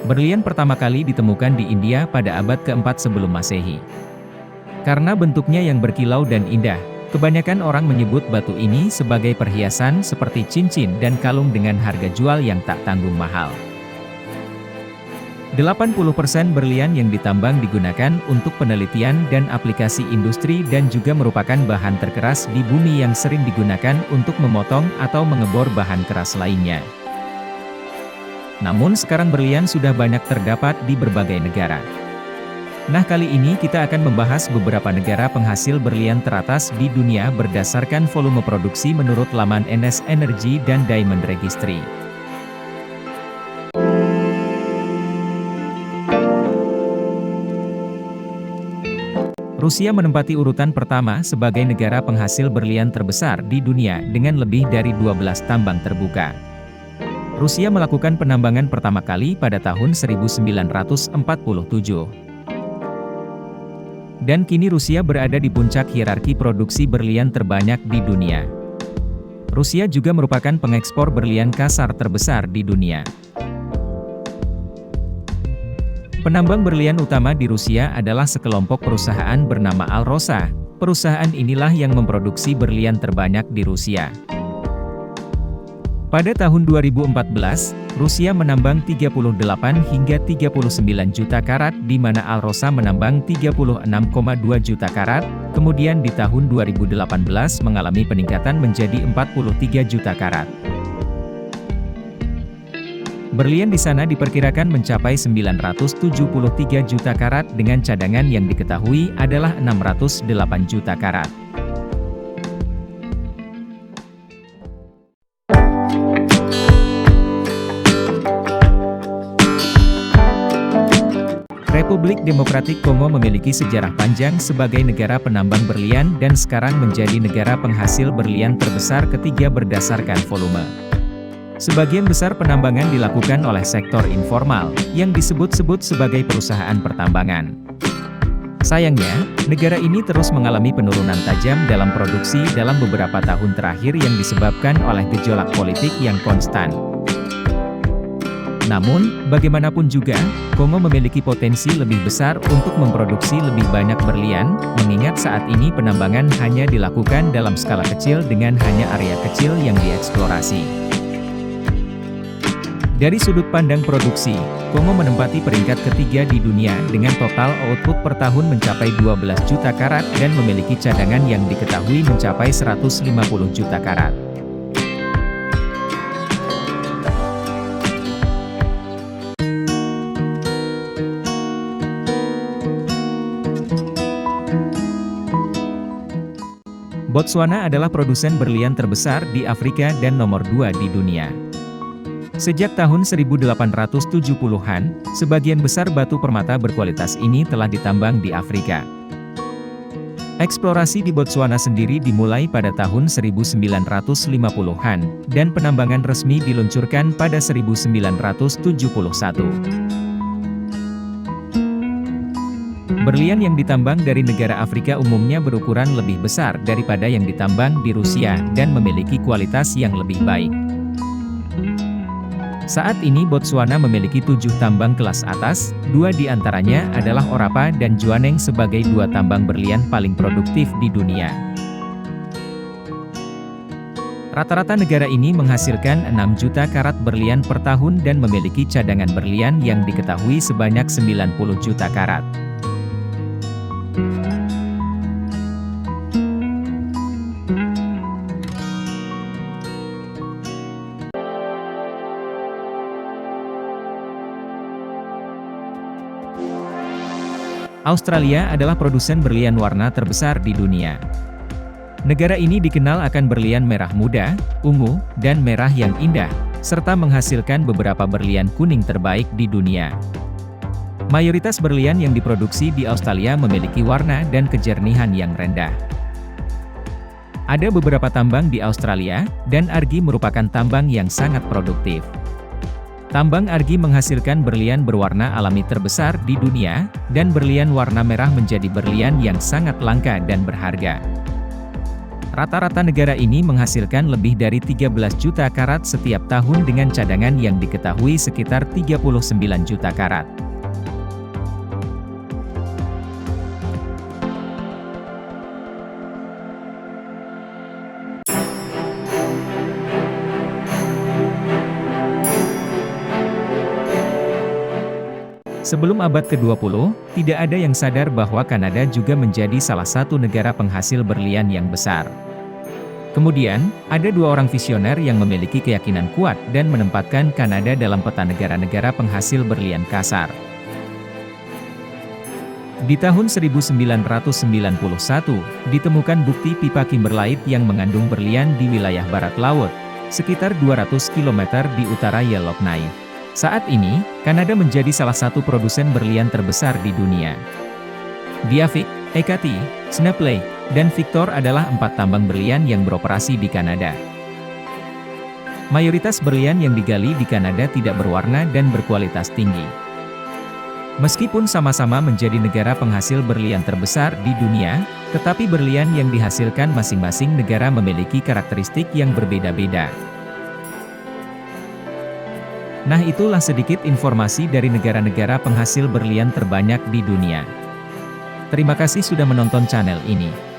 Berlian pertama kali ditemukan di India pada abad ke-4 sebelum Masehi. Karena bentuknya yang berkilau dan indah, kebanyakan orang menyebut batu ini sebagai perhiasan seperti cincin dan kalung dengan harga jual yang tak tanggung mahal. 80% berlian yang ditambang digunakan untuk penelitian dan aplikasi industri dan juga merupakan bahan terkeras di bumi yang sering digunakan untuk memotong atau mengebor bahan keras lainnya. Namun sekarang berlian sudah banyak terdapat di berbagai negara. Nah, kali ini kita akan membahas beberapa negara penghasil berlian teratas di dunia berdasarkan volume produksi menurut laman NS Energy dan Diamond Registry. Rusia menempati urutan pertama sebagai negara penghasil berlian terbesar di dunia dengan lebih dari 12 tambang terbuka. Rusia melakukan penambangan pertama kali pada tahun 1947. Dan kini Rusia berada di puncak hierarki produksi berlian terbanyak di dunia. Rusia juga merupakan pengekspor berlian kasar terbesar di dunia. Penambang berlian utama di Rusia adalah sekelompok perusahaan bernama Alrosa. Perusahaan inilah yang memproduksi berlian terbanyak di Rusia. Pada tahun 2014, Rusia menambang 38 hingga 39 juta karat di mana Alrosa menambang 36,2 juta karat, kemudian di tahun 2018 mengalami peningkatan menjadi 43 juta karat. Berlian di sana diperkirakan mencapai 973 juta karat dengan cadangan yang diketahui adalah 608 juta karat. Republik Demokratik Kongo memiliki sejarah panjang sebagai negara penambang berlian dan sekarang menjadi negara penghasil berlian terbesar ketiga berdasarkan volume. Sebagian besar penambangan dilakukan oleh sektor informal, yang disebut-sebut sebagai perusahaan pertambangan. Sayangnya, negara ini terus mengalami penurunan tajam dalam produksi dalam beberapa tahun terakhir yang disebabkan oleh gejolak politik yang konstan. Namun, bagaimanapun juga, Kongo memiliki potensi lebih besar untuk memproduksi lebih banyak berlian, mengingat saat ini penambangan hanya dilakukan dalam skala kecil dengan hanya area kecil yang dieksplorasi. Dari sudut pandang produksi, Kongo menempati peringkat ketiga di dunia dengan total output per tahun mencapai 12 juta karat dan memiliki cadangan yang diketahui mencapai 150 juta karat. Botswana adalah produsen berlian terbesar di Afrika dan nomor 2 di dunia. Sejak tahun 1870-an, sebagian besar batu permata berkualitas ini telah ditambang di Afrika. Eksplorasi di Botswana sendiri dimulai pada tahun 1950-an, dan penambangan resmi diluncurkan pada 1971. Berlian yang ditambang dari negara Afrika umumnya berukuran lebih besar daripada yang ditambang di Rusia dan memiliki kualitas yang lebih baik. Saat ini Botswana memiliki 7 tambang kelas atas, 2 diantaranya adalah Orapa dan Jwaneng sebagai 2 tambang berlian paling produktif di dunia. Rata-rata negara ini menghasilkan 6 juta karat berlian per tahun dan memiliki cadangan berlian yang diketahui sebanyak 90 juta karat. Australia adalah produsen berlian warna terbesar di dunia. Negara ini dikenal akan berlian merah muda, ungu, dan merah yang indah, serta menghasilkan beberapa berlian kuning terbaik di dunia. Mayoritas berlian yang diproduksi di Australia memiliki warna dan kejernihan yang rendah. Ada beberapa tambang di Australia, dan argi merupakan tambang yang sangat produktif. Tambang argi menghasilkan berlian berwarna alami terbesar di dunia, dan berlian warna merah menjadi berlian yang sangat langka dan berharga. Rata-rata negara ini menghasilkan lebih dari 13 juta karat setiap tahun dengan cadangan yang diketahui sekitar 39 juta karat. Sebelum abad ke-20, tidak ada yang sadar bahwa Kanada juga menjadi salah satu negara penghasil berlian yang besar. Kemudian, ada dua orang visioner yang memiliki keyakinan kuat dan menempatkan Kanada dalam peta negara-negara penghasil berlian kasar. Di tahun 1991, ditemukan bukti pipa kimberlite yang mengandung berlian di wilayah barat laut, sekitar 200 km di utara Yellowknife. Saat ini, Kanada menjadi salah satu produsen berlian terbesar di dunia. Diavik, Ekati, Snap Lake, dan Victor adalah 4 tambang berlian yang beroperasi di Kanada. Mayoritas berlian yang digali di Kanada tidak berwarna dan berkualitas tinggi. Meskipun sama-sama menjadi negara penghasil berlian terbesar di dunia, tetapi berlian yang dihasilkan masing-masing negara memiliki karakteristik yang berbeda-beda. Nah, itulah sedikit informasi dari negara-negara penghasil berlian terbanyak di dunia. Terima kasih sudah menonton channel ini.